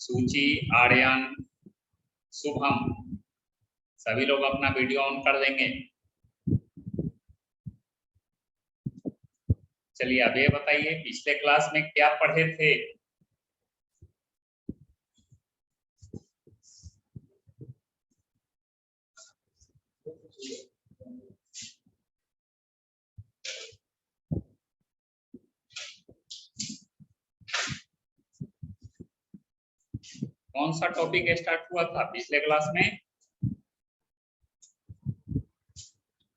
सूची, आर्यन, शुभम, सभी लोग अपना वीडियो ऑन कर देंगे। चलिए अब ये बताइए पिछले क्लास में क्या पढ़े थे। कौन सा टॉपिक स्टार्ट हुआ था पिछले क्लास में?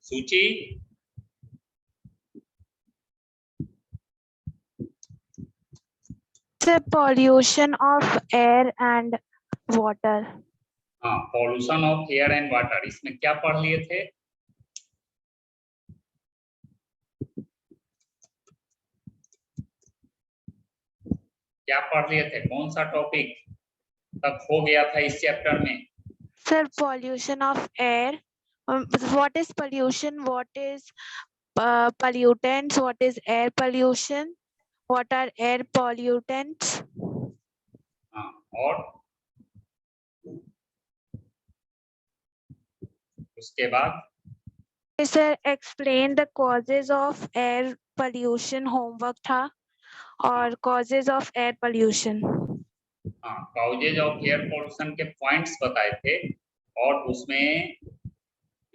सूची, The pollution of air and water. हाँ, pollution of air and water, इसमें क्या पढ़ लिए थे? क्या पढ़ लिए थे, कौन सा टॉपिक तक हो गया था इस चैप्टर में? Sir, pollution of air. What is pollution? What is pollutants? What is air pollution? What are air pollutants? हाँ, और उसके बाद Sir, explain the causes of air pollution. Homework था और causes of air pollution. हाँ, causes of air pollution के points बताए थे और उसमें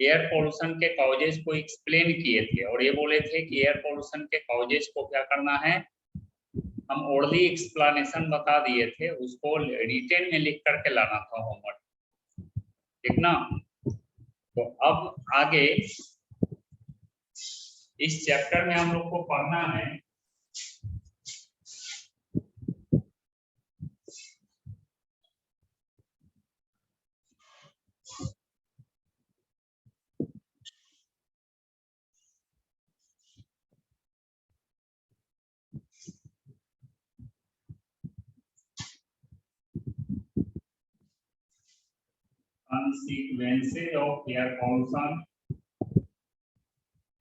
एयर पोल्यूशन के काउजेज को एक्सप्लेन किए थे और ये बोले थे कि एयर पोल्यूशन के काउजेज को क्या करना है, हम ओरली एक्सप्लेनेशन बता दिए थे, उसको रिटेन में लिख करके लाना था होमवर्क, ठीक ना। तो अब आगे इस चैप्टर में हम लोग को पढ़ना है consequences of air pollution,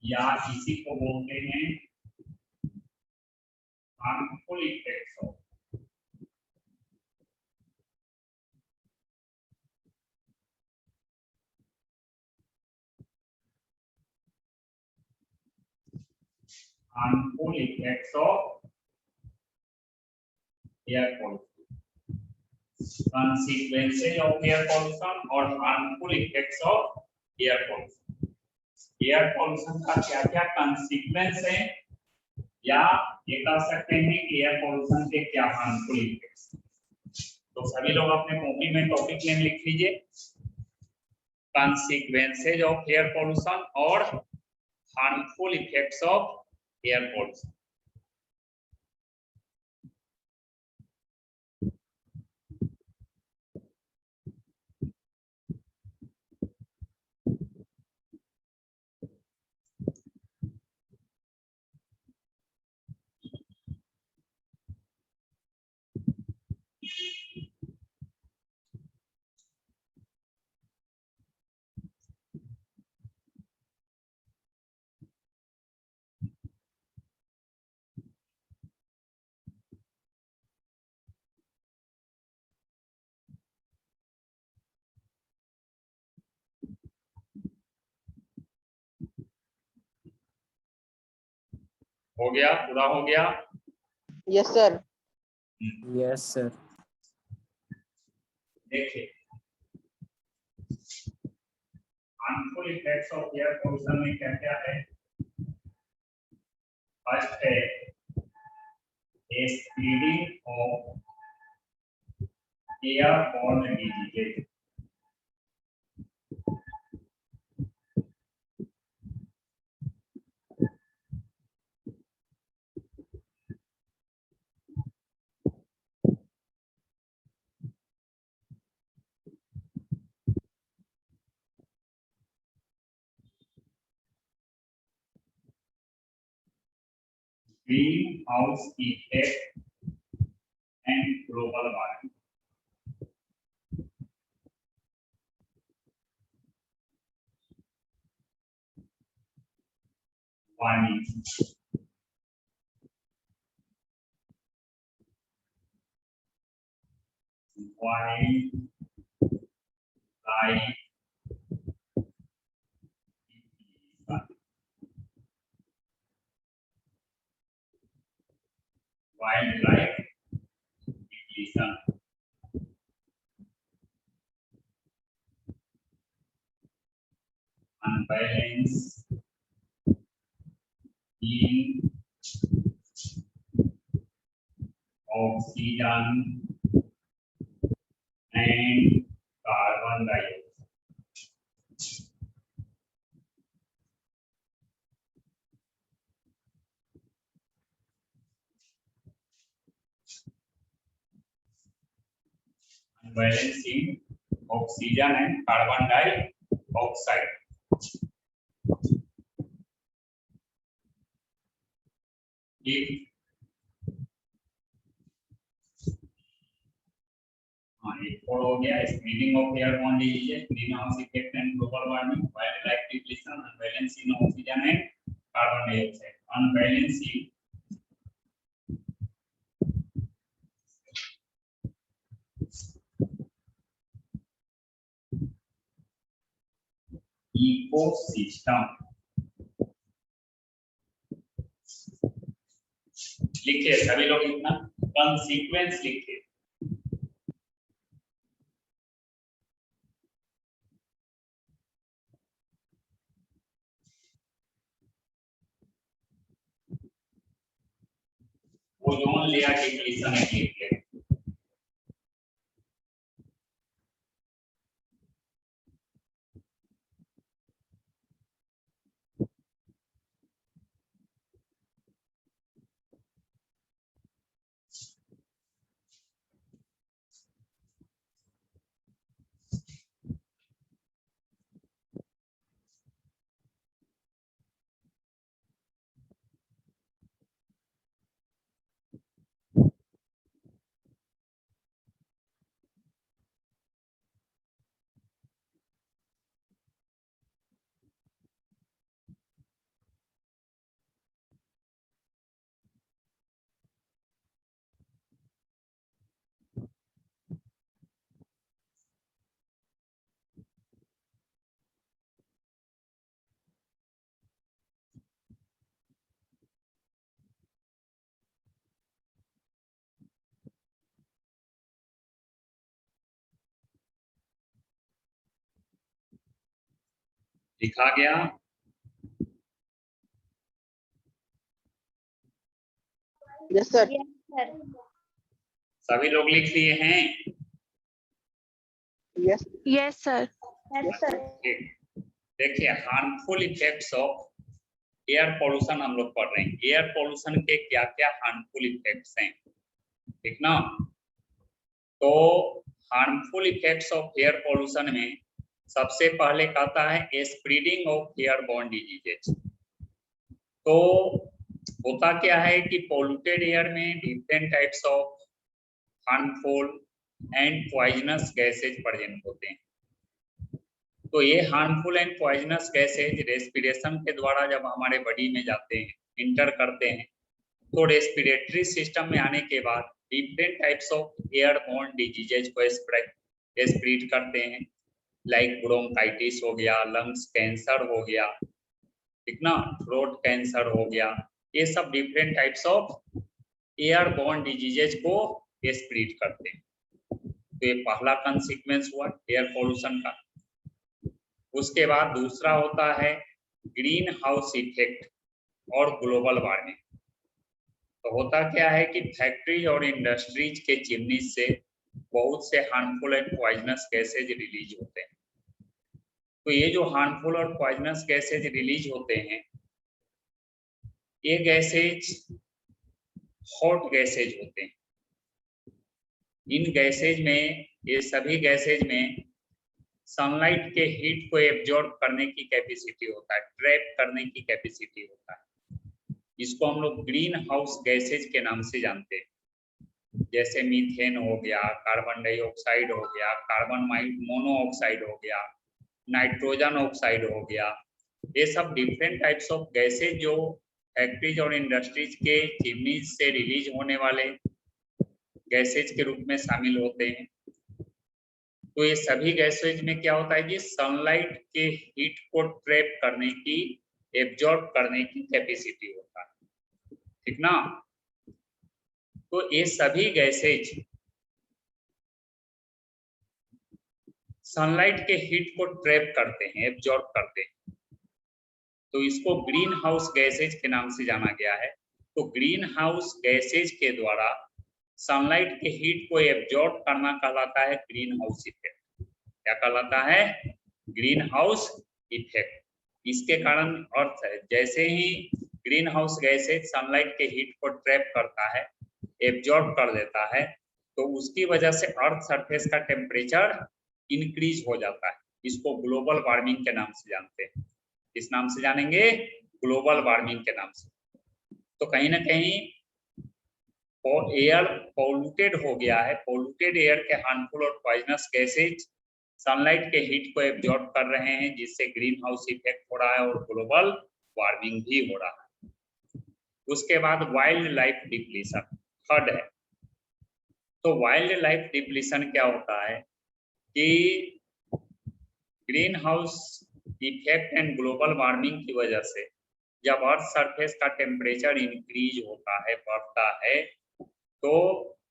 या इसी को बोलते हैं harmful effects of air pollution, consequences of air pollution और harmful effects of air pollution। Air pollution का क्या क्या कॉन्सिक्वेंस है, या ये कह सकते हैं कि एयर पोल्यूशन के क्या हार्मफुल इफेक्ट्स। तो सभी लोग अपने कॉपी में टॉपिक नेम लिख लीजिए, कॉन्सिक्वेंसेज ऑफ एयर पोल्यूशन और harmful effects of air pollution. हो गया, पूरा हो गया? Yes sir. Yes sir. देखिए harmful effects of air pollution में क्या क्या है। फर्स्ट है spreading of airborne diseases, greenhouse effect and global warming. Wildlife depletion unbalance in oxygen and carbon dioxide. Unbalance in oxygen and carbon dioxide. If एक और हो गया splitting of airborne disease, green house effect and global warming, wildlife depletion, unbalance in oxygen and carbon dioxide. Unbalance in ecosystem. लिखिए सभी लोग इतना consequence लिखिए। Ozone layer depletion लिखिए। लिखा गया। Yes sir. सभी लोग लिख लिए हैं? Yes Yes, sir. देखिए harmful effects of air pollution हम लोग पढ़ रहे हैं। एयर पोल्यूशन के क्या क्या हार्मफुल इफेक्ट्स हैं, ठीक ना। तो harmful effects of air pollution में सबसे पहले कहता है स्प्रेडिंग ऑफ एयरबोर्न डिजीजेज। तो होता क्या है कि पोल्यूटेड एयर में different types of harmful and poisonous gases present होते हैं। तो ये harmful and poisonous gases respiration के द्वारा जब हमारे बॉडी में जाते हैं, इंटर करते हैं, तो रेस्पिरेटरी सिस्टम में आने के बाद different types of airborne diseases को स्प्रेड करते हैं। लाइक ब्रोंकाइटिस हो गया, लंग्स कैंसर हो गया, ठीक ना, थ्रोट कैंसर हो गया। ये सब different types of airborne diseases को स्प्रेड करते हैं। तो ये पहला कॉन्सिक्वेंस हुआ एयर पोल्यूशन का। उसके बाद दूसरा होता है ग्रीन हाउस इफेक्ट और ग्लोबल वार्मिंग। तो होता क्या है कि फैक्ट्रीज और इंडस्ट्रीज के चिमनीज से बहुत से harmful and poisonous gases release होते हैं। तो ये जो हार्मफुल और पॉइजनस गैसेज रिलीज होते हैं, ये गैसेज हॉट गैसेज होते हैं। इन गैसेज में, ये सभी गैसेज में सनलाइट के हीट को एब्जॉर्ब करने की कैपेसिटी होता है, ट्रैप करने की कैपेसिटी होता है। इसको हम लोग ग्रीन हाउस गैसेज के नाम से जानते हैं। जैसे मीथेन हो गया, कार्बन डाइऑक्साइड हो गया, कार्बन मोनोऑक्साइड हो गया, नाइट्रोजन ऑक्साइड हो गया। ये सब डिफरेंट टाइप्स ऑफ गैसेज जो फैक्ट्रीज और इंडस्ट्रीज के चिमनीज से रिलीज होने वाले गैसेज के रूप में शामिल होते हैं। तो ये सभी गैसेज में क्या होता है जी, सनलाइट के हीट को ट्रैप करने की, एब्जॉर्ब करने की कैपेसिटी होता है, ठीक ना। तो ये सभी गैसेज सनलाइट के हीट को ट्रैप करते हैं, एब्जॉर्ब करते हैं, तो इसको ग्रीन हाउस गैसेज के नाम से जाना गया है। तो ग्रीन हाउस गैसेज के द्वारा सनलाइट के हीट को एब्जॉर्ब करना कहलाता है ग्रीन हाउस इफेक्ट। क्या कहलाता है? Green house effect. इसके कारण अर्थ है, जैसे ही ग्रीन हाउस गैसेज सनलाइट के हीट को ट्रैप करता है, एब्जॉर्ब कर लेता है, तो उसकी वजह से अर्थ सरफेस का टेम्परेचर इंक्रीज हो जाता है। इसको ग्लोबल वार्मिंग के नाम से जानते हैं। किस नाम से जानेंगे? ग्लोबल वार्मिंग के नाम से। तो कहीं ना कहीं एयर पॉल्यूटेड हो गया है, पॉल्यूटेड एयर के हार्मफुल और पॉइजनस गैसेज सनलाइट के हीट को एब्जॉर्ब कर रहे हैं, जिससे ग्रीन हाउस इफेक्ट हो रहा है और ग्लोबल वार्मिंग भी हो रहा है। उसके बाद वाइल्ड लाइफ डिप्लीशन थर्ड है। तो वाइल्ड लाइफ डिप्लीशन क्या होता है कि green house effect and global warming की वजह से जब अर्थ सरफेस का टेम्परेचर इंक्रीज होता है, बढ़ता है, तो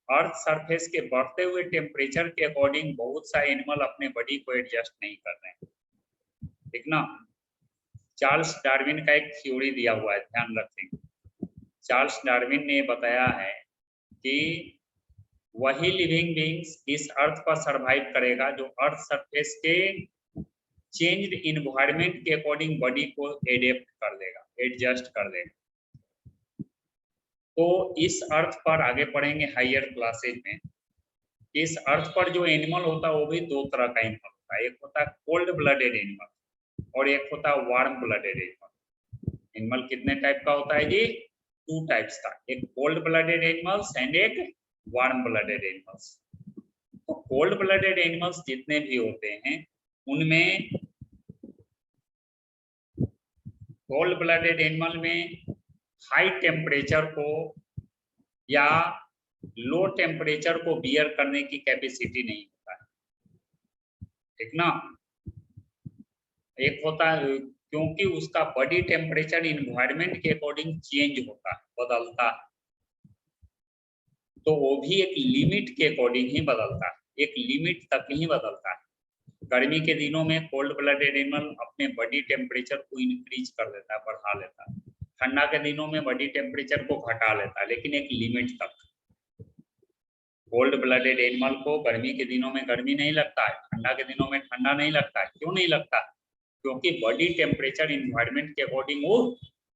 अर्थ सरफेस के बढ़ते हुए टेम्परेचर के अकॉर्डिंग बहुत सा एनिमल अपने बॉडी को एडजस्ट नहीं कर रहे हैं, ठीक ना। चार्ल्स डार्विन का एक थ्योरी दिया हुआ है, ध्यान रखें। चार्ल्स डार्विन ने बताया है कि वही लिविंग बीइंग्स इस अर्थ पर सरवाइव करेगा जो अर्थ सरफेस के चेंज्ड इन्वायरमेंट के अकॉर्डिंग बॉडी को एडेप्ट कर लेगा, एडजस्ट कर लेगा। तो इस अर्थ पर आगे पढ़ेंगे हायर क्लासेज में, इस अर्थ पर जो एनिमल होता है वो भी दो तरह का एनिमल होता है। एक होता है कोल्ड ब्लडेड एनिमल और एक होता है वार्म ब्लडेड एनिमल। एनिमल कितने टाइप का होता है जी? 2 टाइप्स का, एक कोल्ड ब्लडेड एनिमल्स एंड एक वार्म ब्लडेड एनिमल्स। तो कोल्ड ब्लडेड एनिमल्स जितने भी होते हैं उनमें, कोल्ड ब्लडेड एनिमल में हाई टेम्परेचर को या लो टेम्परेचर को बियर करने की कैपेसिटी नहीं होता है, ठीक ना। एक होता है क्योंकि उसका बॉडी टेम्परेचर इन्वायरमेंट के अकॉर्डिंग चेंज होता है, बदलता है, तो वो भी एक लिमिट के अकॉर्डिंग ही बदलता है, एक लिमिट तक ही बदलता है। गर्मी के दिनों में कोल्ड ब्लडेड एनिमल अपने बॉडी टेम्परेचर को इंक्रीज कर देता है, बढ़ा लेता है। ठंडा के दिनों में बॉडी टेम्परेचर को घटा लेता है, लेकिन एक लिमिट तक। कोल्ड ब्लडेड एनिमल को गर्मी के दिनों में गर्मी नहीं लगता है, ठंडा के दिनों में ठंडा नहीं लगता है। क्यों नहीं लगता? क्योंकि बॉडी टेम्परेचर इन्वायरमेंट के अकॉर्डिंग वो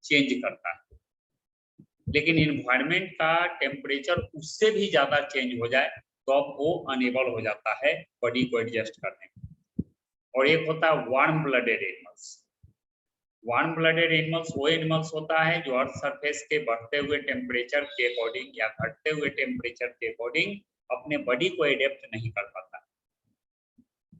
चेंज करता है। लेकिन इन्वायरमेंट का टेम्परेचर उससे भी ज्यादा चेंज हो जाए तो अब वो अनेबल हो जाता है बॉडी को एडजस्ट करने में। और एक होता है warm blooded animals. Warm blooded animals वो एनिमल्स होता है जो अर्थ सरफेस के बढ़ते हुए टेम्परेचर के अकॉर्डिंग या घटते हुए टेम्परेचर के अकॉर्डिंग अपने बॉडी को एडेप्ट नहीं कर पाता।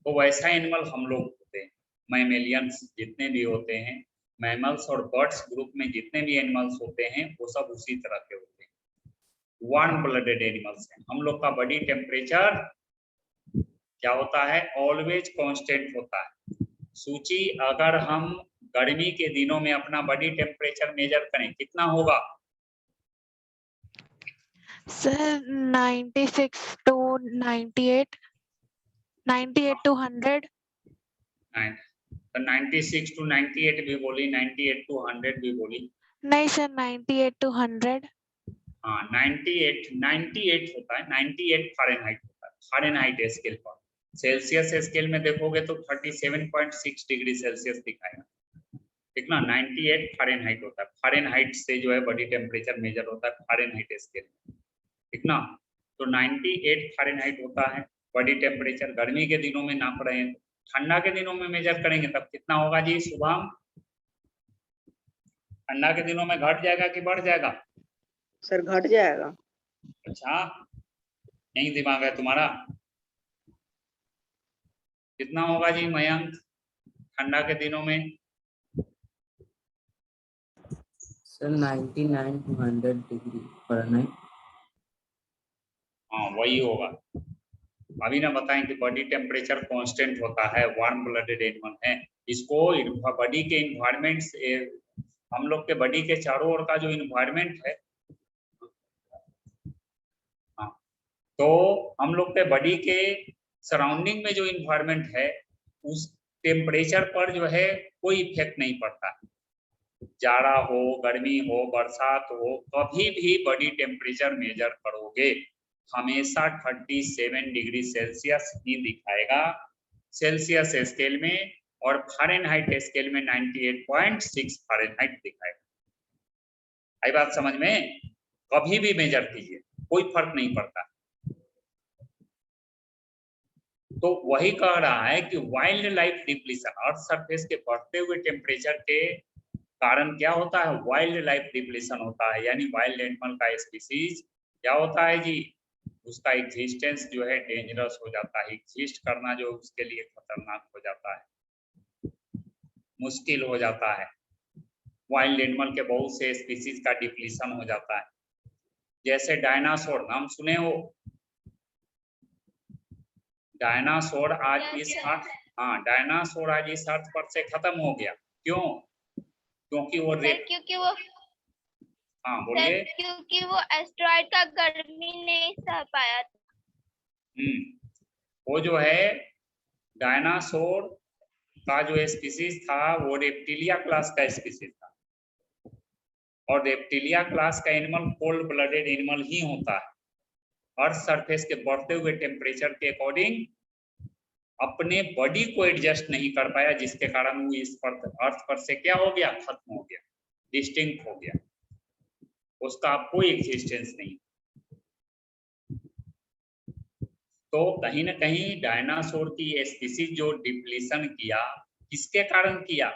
तो वैसा एनिमल हम लोग होते हैं, मैमेलियंस जितने भी होते हैं, मैमल्स और बर्ड्स ग्रुप में जितने भी एनिमल्स होते हैं वो सब उसी तरह के होते हैं, वार्म ब्लडेड एनिमल्स हैं। हम लोग का बॉडी टेम्परेचर क्या होता है? ऑलवेज कांस्टेंट होता है। सूची, अगर हम गर्मी के दिनों में अपना बॉडी टेम्परेचर मेजर करें कितना होगा? Sir, 96 to 98, 98 to 100. 96 to 98 भी बोली, 98 to 100 भी बोली। नहीं सर, 98 to 100. हाँ, 98 होता है, 98 फ़ारेनहाइट होता है, फ़ारेनहाइट स्केल पर। सेल्सियस स्केल में देखोगे तो 37.6 डिग्री सेल्सियस दिखाएगा, ठीक ना। 98 फ़ारेनहाइट होता है, फ़ारेनहाइट से जो है बॉडी टेम्परेचर मेजर होता है फ़ारेनहाइट स्केल में, ठीक ना। तो 98 फ़ारेनहाइट होता है बॉडी टेम्परेचर। गर्मी के दिनों में नाप रहे हैं, ठंडा के दिनों में मेजर करेंगे तब कितना होगा जी? शुभम, ठंडा के दिनों में घट जाएगा कि बढ़ जाएगा? सर घट जाएगा। अच्छा, नहीं दिमाग है तुम्हारा। कितना होगा जी मयंक ठंडा के दिनों में? Sir 99 to 100 degree Fahrenheit. हाँ वही होगा। अभी ना बताएं कि बॉडी टेम्परेचर कांस्टेंट होता है, वार्म ब्लडेड एनिमल है। इसको बॉडी के इन्वायरमेंट से, हम लोग के बॉडी के चारों ओर का जो इन्वायरमेंट है, हाँ, तो हम लोग के बॉडी के सराउंडिंग में जो इन्वायरमेंट है उस टेम्परेचर पर जो है कोई इफेक्ट नहीं पड़ता। जाड़ा हो, गर्मी हो, बरसात हो, कभी भी बॉडी टेम्परेचर मेजर करोगे हमेशा 37 डिग्री सेल्सियस ही दिखाएगा सेल्सियस स्केल में, और फारेनहाइट स्केल में 98.6 फारेनहाइट दिखाएगा। आई बात समझ में? कभी भी मेजर कीजिए, कोई फर्क नहीं पड़ता। तो वही कह रहा है कि wild life depletion, earth surface के बढ़ते हुए टेम्परेचर के कारण क्या होता है? वाइल्ड लाइफ डिप्लीशन होता है, यानी वाइल्ड एनिमल का स्पीसीज क्या होता है जी, उसका एग्जिस्टेंस जो है डेंजरस हो जाता है, एग्जिस्ट करना जो उसके लिए खतरनाक हो जाता है, मुश्किल हो जाता है। वाइल्ड एनिमल के बहुत से स्पीसीज का डिप्लीशन हो जाता है। जैसे डायनासोर, नाम सुने हो? डायनासोर आज इस अर्थ, हाँ, डायनासोर आज इस अर्थ पर से खत्म हो गया। क्यों? क्योंकि वो क्योंकि वो, हाँ बोलिए। क्योंकि वो एस्टेरॉइड का गर्मी नहीं सह पाया था। वो जो है डायनासोर का जो स्पीसीज था वो रेप्टिलिया क्लास का स्पीसीज था, और रेप्टिलिया क्लास का एनिमल कोल्ड ब्लडेड एनिमल ही होता है। अर्थ सरफेस के बढ़ते हुए टेम्परेचर के अकॉर्डिंग अपने बॉडी को एडजस्ट नहीं कर पाया, जिसके कारण वो इस पर अर्थ पर से क्या हो गया? खत्म हो गया, डिस्टिंक्ट हो गया, उसका कोई एग्जिस्टेंस नहीं। तो कहीं ना कहीं डायनासोर की स्पीसीज जो डिप्लीशन किया, किसके कारण किया?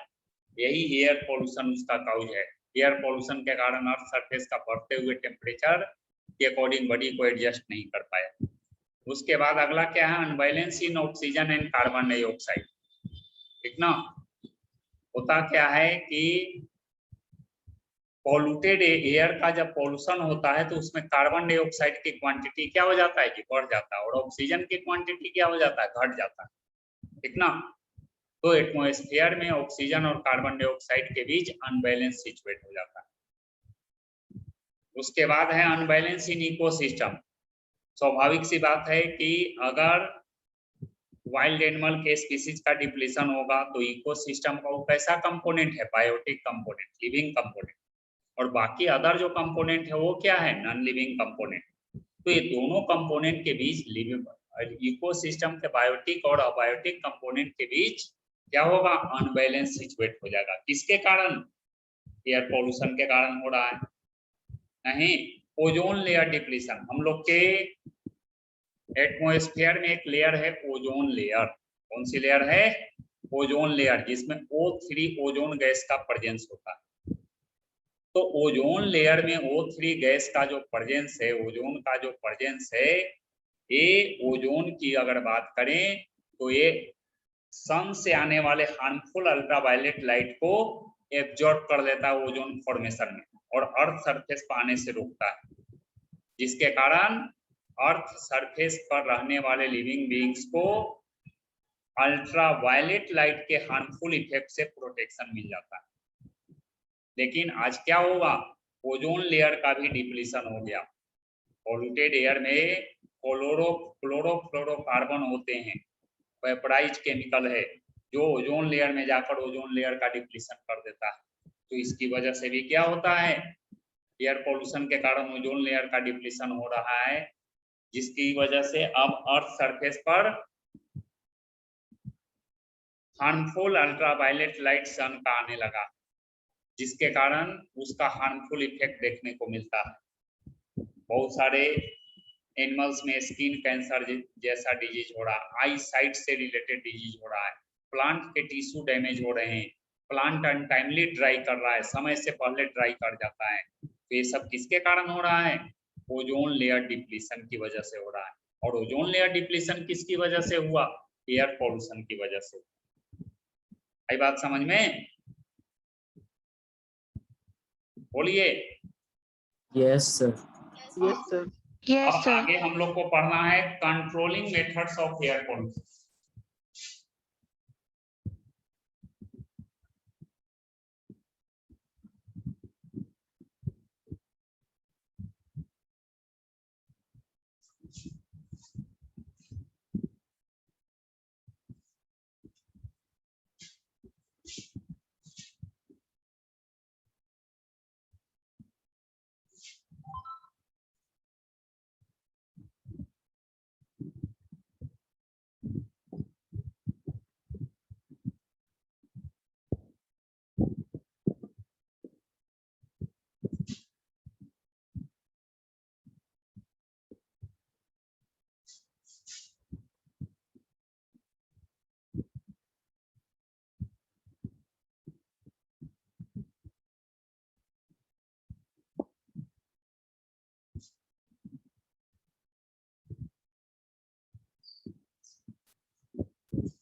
यही एयर पोल्यूशन उसका काउज है। एयर पोल्यूशन के कारण अर्थ सरफेस का बढ़ते हुए टेम्परेचर के अकॉर्डिंग बॉडी को एडजस्ट नहीं कर पाया। उसके बाद अगला क्या है? Unbalance in oxygen and carbon dioxide. ठीक ना? होता क्या है कि पॉल्यूटेड एयर का जब पॉल्यूशन होता है तो उसमें कार्बन डाइऑक्साइड की क्वांटिटी क्या हो जाता है कि बढ़ जाता है, और ऑक्सीजन की क्वांटिटी क्या हो जाता है? घट जाता है। ठीक ना? तो एटमॉस्फेयर में ऑक्सीजन और कार्बन डाइऑक्साइड के बीच अनबैलेंस सिचुएट हो जाता है। उसके बाद है अनबैलेंस इन इकोसिस्टम। स्वाभाविक सी बात है कि अगर वाइल्ड एनिमल के स्पीसीज का डिप्लीशन होगा तो इकोसिस्टम का वो कैसा कंपोनेंट है? बायोटिक कंपोनेंट, लिविंग कंपोनेंट, और बाकी अदर जो कंपोनेंट है वो क्या है? Non living component. तो ये दोनों कंपोनेंट के बीच लिविंग इकोसिस्टम के बायोटिक और अबायोटिक कंपोनेंट के बीच क्या होगा? अनबैलेंस सिचुएट हो जाएगा। किसके कारण? एयर पोल्यूशन के कारण हो रहा है। नहीं, ओजोन लेयर डिप्लीशन। हम लोग के एटमॉस्फेयर में एक लेयर है ओजोन लेयर। कौन सी लेयर है? ओजोन लेयर, जिसमें O3 ओजोन गैस का प्रेजेंस होता है। तो ओजोन लेयर में O3 गैस का जो प्रेजेंस है, ओजोन का जो प्रेजेंस है, ये ओजोन की अगर बात करें तो ये सन से आने वाले हार्मफुल अल्ट्रावायलेट लाइट को एब्जॉर्ब कर लेता है ओजोन फॉर्मेशन में, और अर्थ सरफेस पर आने से रोकता है, जिसके कारण अर्थ सरफेस पर रहने वाले लिविंग बीइंग्स को अल्ट्रावायलेट लाइट के हार्मफुल इफेक्ट से प्रोटेक्शन मिल जाता है। लेकिन आज क्या होगा? ओजोन लेयर का भी डिप्लीशन हो गया। पॉल्यूटेड एयर में क्लोरोफ्लोरोकार्बन होते हैं, वेपराइज केमिकल है, जो ओजोन लेयर में जाकर ओजोन लेयर का डिप्लीशन कर देता है। तो इसकी वजह से भी क्या होता है? एयर पोल्यूशन के कारण ओजोन लेयर का डिप्लीशन हो रहा है, जिसकी वजह से अब अर्थ सरफेस पर हार्मफुल अल्ट्रावायलेट लाइट सन का आने लगा, जिसके कारण उसका हार्मफुल इफेक्ट देखने को मिलता है। बहुत सारे एनिमल्स में स्किन कैंसर जैसा डिजीज हो रहा है, आई साइट से रिलेटेड डिजीज हो रहा है, प्लांट के टिश्यू डैमेज हो रहे हैं, प्लांट अनटाइमली ड्राई कर रहा है, समय से पहले ड्राई कर जाता है। तो ये सब किसके कारण हो रहा है? ओजोन लेयर डिप्लीशन की वजह से हो रहा है। और ओजोन लेयर डिप्लीशन किसकी वजह से हुआ? एयर पोल्यूशन की वजह से। आई बात समझ में? बोलिए। Yes sir. Yes sir. Yes, अब sir. आगे हम लोग को पढ़ना है controlling methods of air pollution.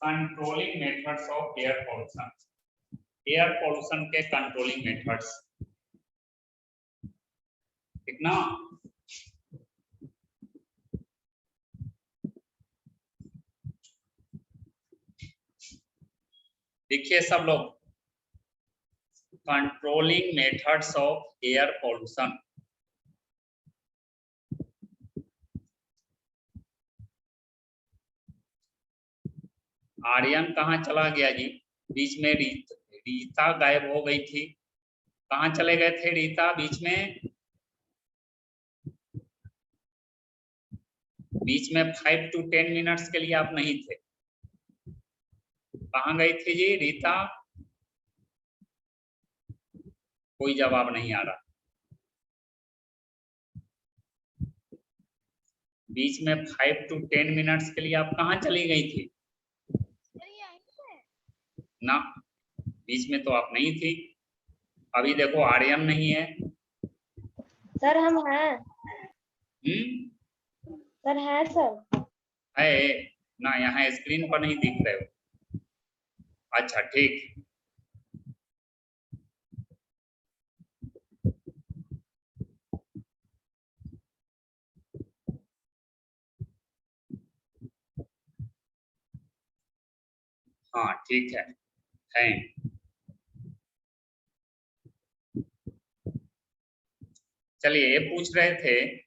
Controlling methods of air pollution, air pollution के कंट्रोलिंग मेथड्स, ठीक ना। देखिए सब लोग, controlling methods of air pollution. Aryan कहाँ चला गया जी? बीच में रीता गायब हो गई थी। कहाँ चले गए थे रीता? बीच में 5 to 10 मिनट्स के लिए आप नहीं थे। कहाँ गई थी जी रीता? कोई जवाब नहीं आ रहा। बीच में 5 to 10 मिनट्स के लिए आप कहाँ चली गई थी? ना, बीच में तो आप नहीं थी। अभी देखो आर्यन नहीं है। सर हम हैं। सर है सर। है ना, यहाँ स्क्रीन पर नहीं दिख रहे हो। अच्छा ठीक। हाँ ठीक है। चलिए, ये पूछ रहे थे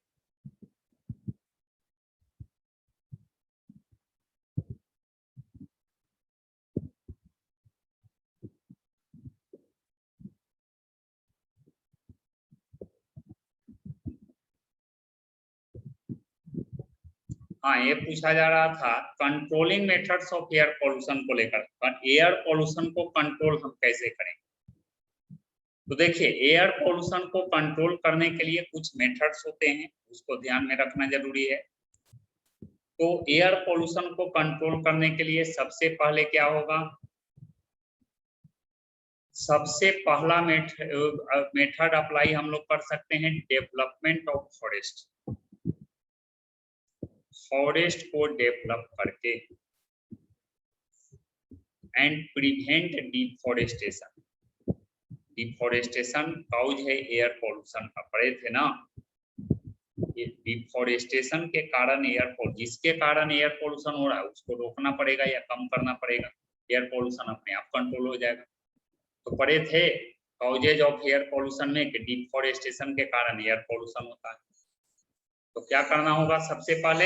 हाँ, ये पूछा जा रहा था controlling methods of air pollution को लेकर, एयर पोल्यूशन को कंट्रोल हम कैसे करें। तो देखिए, एयर पोल्यूशन को कंट्रोल करने के लिए कुछ मेथड्स होते हैं, उसको ध्यान में रखना जरूरी है। तो एयर पोल्यूशन को कंट्रोल करने के लिए सबसे पहले क्या होगा? सबसे पहला मेथड अप्लाई हम लोग कर सकते हैं, डेवलपमेंट ऑफ फॉरेस्ट। फॉरेस्ट को डेवलप करके and prevent deforestation. Deforestation cause है एयर पोल्यूशन का, पढ़े थे ना। ये डिफॉरेस्टेशन के कारण जिसके कारण एयर पोल्यूशन हो रहा है उसको रोकना पड़ेगा या कम करना पड़ेगा, एयर पोल्यूशन अपने आप कंट्रोल हो जाएगा। तो पढ़े थे काउजेज ऑफ एयर पोल्यूशन में कि डिफॉरेस्टेशन के कारण एयर पोल्यूशन होता है। तो क्या करना होगा? सबसे पहले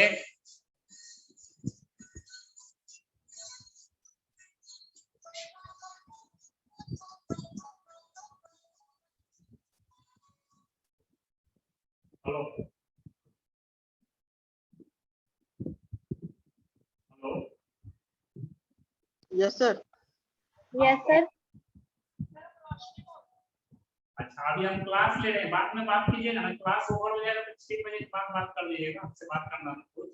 hello yes sir. Yes sir. अच्छा, अभी हम क्लास ले रहे हैं, बाद में बात कीजिएगा ना। क्लास ओवर हो जाएगा तो 6 बजे के बाद बात कर लीजिएगा, हमसे बात करना कुछ।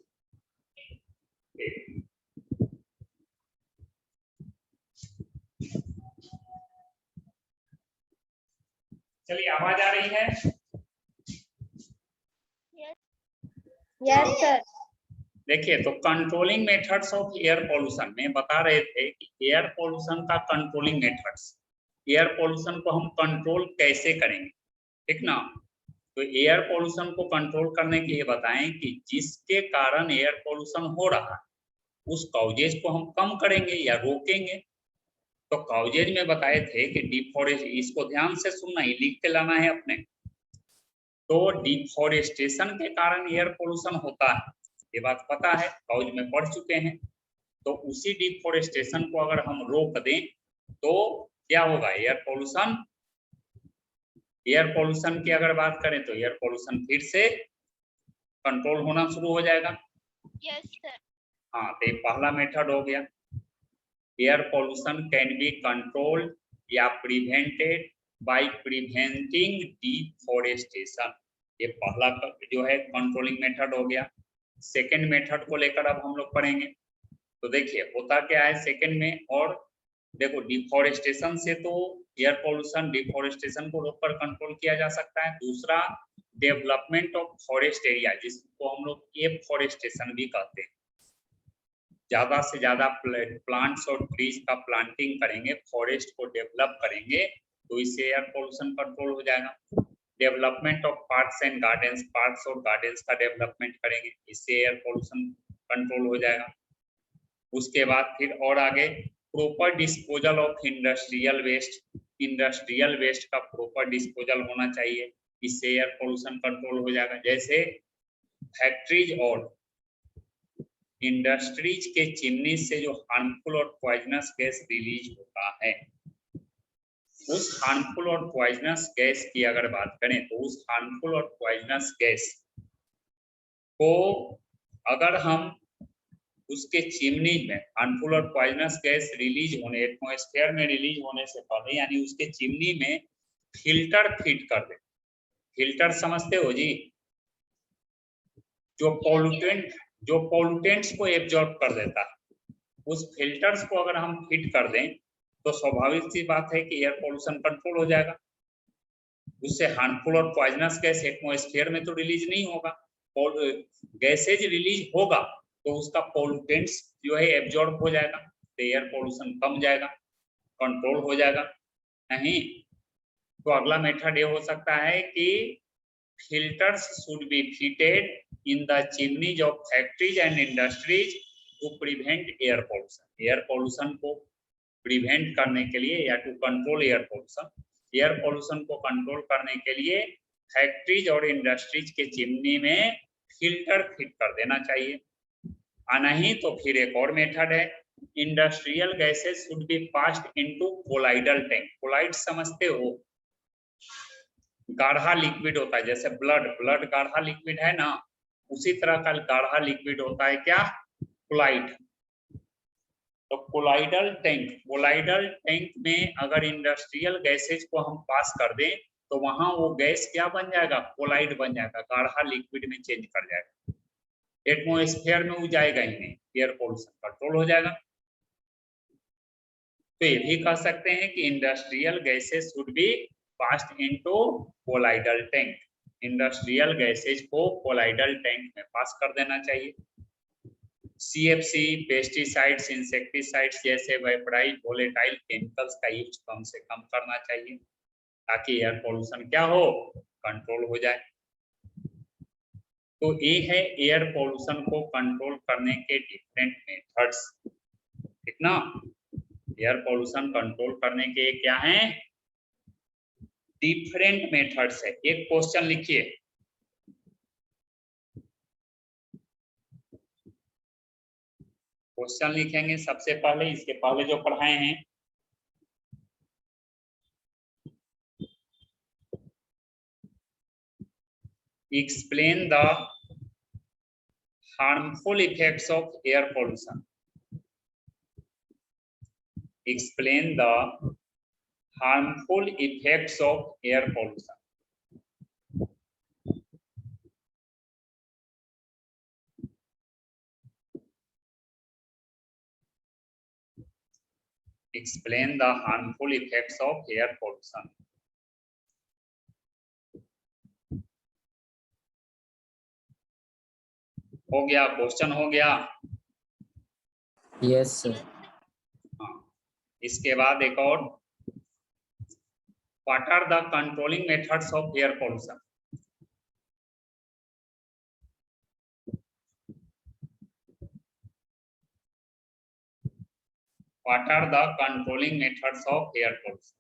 चलिए, आवाज आ रही है? Yes sir. देखिए, तो controlling methods of air pollution में बता रहे थे कि एयर पोल्यूशन का कंट्रोलिंग मेथड्स, एयर पोल्यूशन को हम कंट्रोल कैसे करेंगे, ठीक ना। तो एयर पोल्यूशन को कंट्रोल करने के लिए बताएं कि जिसके कारण एयर पोल्यूशन हो रहा है उस कॉजेज को हम कम करेंगे या रोकेंगे। तो कॉजेज में बताए थे कि डिफॉरेस्ट, इसको ध्यान से सुनना, ही लिख के लाना है अपने। तो डिफॉरेस्टेशन के कारण एयर पोल्यूशन होता है, ये बात पता है, कॉज में पढ़ चुके हैं। तो उसी डिफॉरेस्टेशन को अगर हम रोक दें तो क्या होगा, एयर पोल्यूशन की अगर बात करें तो एयर पोल्यूशन फिर से कंट्रोल होना शुरू हो जाएगा। Yes sir. हाँ, तो पहला मेथड हो गया। Air pollution can be controlled या प्रिवेंटेड बाय प्रिवेंटिंग डिफॉरेस्टेशन, ये पहला जो है कंट्रोलिंग मेथड हो गया। सेकेंड मेथड को लेकर अब हम लोग पढ़ेंगे। तो देखिए होता क्या है सेकेंड में, और देखो डिफॉरेस्टेशन से तो एयर पोल्यूशन, डिफॉरेस्टेशन को रोककर कंट्रोल किया जा सकता है। दूसरा डेवलपमेंट ऑफ फॉरेस्ट एरिया, जिसको हम लोग एफॉरेस्टेशन भी कहते हैं, ज्यादा से ज्यादा प्लांट्स और ट्रीज का प्लांटिंग करेंगे, फॉरेस्ट को डेवलप करेंगे, तो इससे एयर पोल्यूशन कंट्रोल हो जाएगा। Development of parks and gardens, parks और गार्डन्स का डेवलपमेंट करेंगे, इससे एयर पोल्यूशन कंट्रोल हो जाएगा। उसके बाद फिर और आगे proper disposal of industrial waste का प्रॉपर डिस्पोजल होना चाहिए, इससे एयर पोल्यूशन कंट्रोल हो जाएगा। जैसे फैक्ट्रीज और इंडस्ट्रीज के चिमनी से जो हार्मफुल और पॉइजनस गैस रिलीज होता है, उस हार्मफुल और पॉइजनस गैस की अगर बात करें तो उस हार्मफुल और पॉइजनस गैस को अगर हम उसके चिमनी में हार्मफुल और पॉइजनस गैस रिलीज होने, एटमॉस्फेयर में रिलीज होने से पहले, यानी उसके चिमनी में फिल्टर फिट कर दे। फिल्टर समझते हो जी, जो पोल्यूटेंट्स को एब्जॉर्ब कर देता है, उस फिल्टर्स को अगर हम फिट कर दें तो स्वाभाविक सी बात है कि एयर पोल्यूशन कंट्रोल हो जाएगा। उससे हार्मफुल और पॉइजनस गैस एटमॉस्फेयर में तो रिलीज नहीं होगा, गैसेज रिलीज होगा तो उसका पोल्यूटेंट्स जो है एब्जॉर्ब हो जाएगा, तो एयर पोल्यूशन कम जाएगा, कंट्रोल हो जाएगा। नहीं तो अगला मेथड ये हो सकता है कि filters should be fitted in the chimneys of factories and industries to prevent air pollution. Air pollution को प्रिवेंट करने के लिए या टू कंट्रोल एयर पोल्यूशन को कंट्रोल करने के लिए फैक्ट्रीज और इंडस्ट्रीज के चिमनी में फिल्टर फिट कर देना चाहिए। नहीं तो फिर एक और मेथड है, industrial gases should be passed into colloidal tank. Colloid समझते हो, गाढ़ा लिक्विड होता है, जैसे ब्लड गाढ़ा लिक्विड है ना, उसी तरह का गाढ़ा लिक्विड होता है क्या, कोलाइड। तो कोलाइडल टैंक में अगर इंडस्ट्रियल गैसेज को हम पास कर दें तो वहां वो गैस क्या बन जाएगा, कोलाइड बन जाएगा, गाढ़ा लिक्विड में चेंज कर जाएगा, एटमॉस्फेयर में वो जाएगा ही नहीं, एयर पोल्यूशन कंट्रोल हो जाएगा। तो ये भी कह सकते हैं कि industrial gases should be passed into colloidal tank, industrial gases को कोलाइडल टैंक में पास कर देना चाहिए। CFC, पेस्टिसाइड्स, इंसेक्टिसाइड्स जैसे वेपराइज वोलेटाइल केमिकल्स का यूज कम से कम करना चाहिए ताकि एयर पोल्यूशन क्या हो, कंट्रोल हो जाए। तो ये है एयर पोल्यूशन को कंट्रोल करने के डिफरेंट मेथड्स, ठीक ना। एयर पोल्यूशन कंट्रोल करने के क्या हैं, डिफरेंट मेथड्स है। एक क्वेश्चन लिखिए, क्वेश्चन लिखेंगे सबसे पहले, इसके पहले जो पढ़ाए हैं, explain the harmful effects of air pollution. Explain the harmful effects of air pollution. Explain the harmful effects of air pollution. हो गया, क्वेश्चन हो गया। Yes sir. हाँ, इसके बाद एक और, what are the controlling methods of air pollution. What are the controlling methods of air pollution?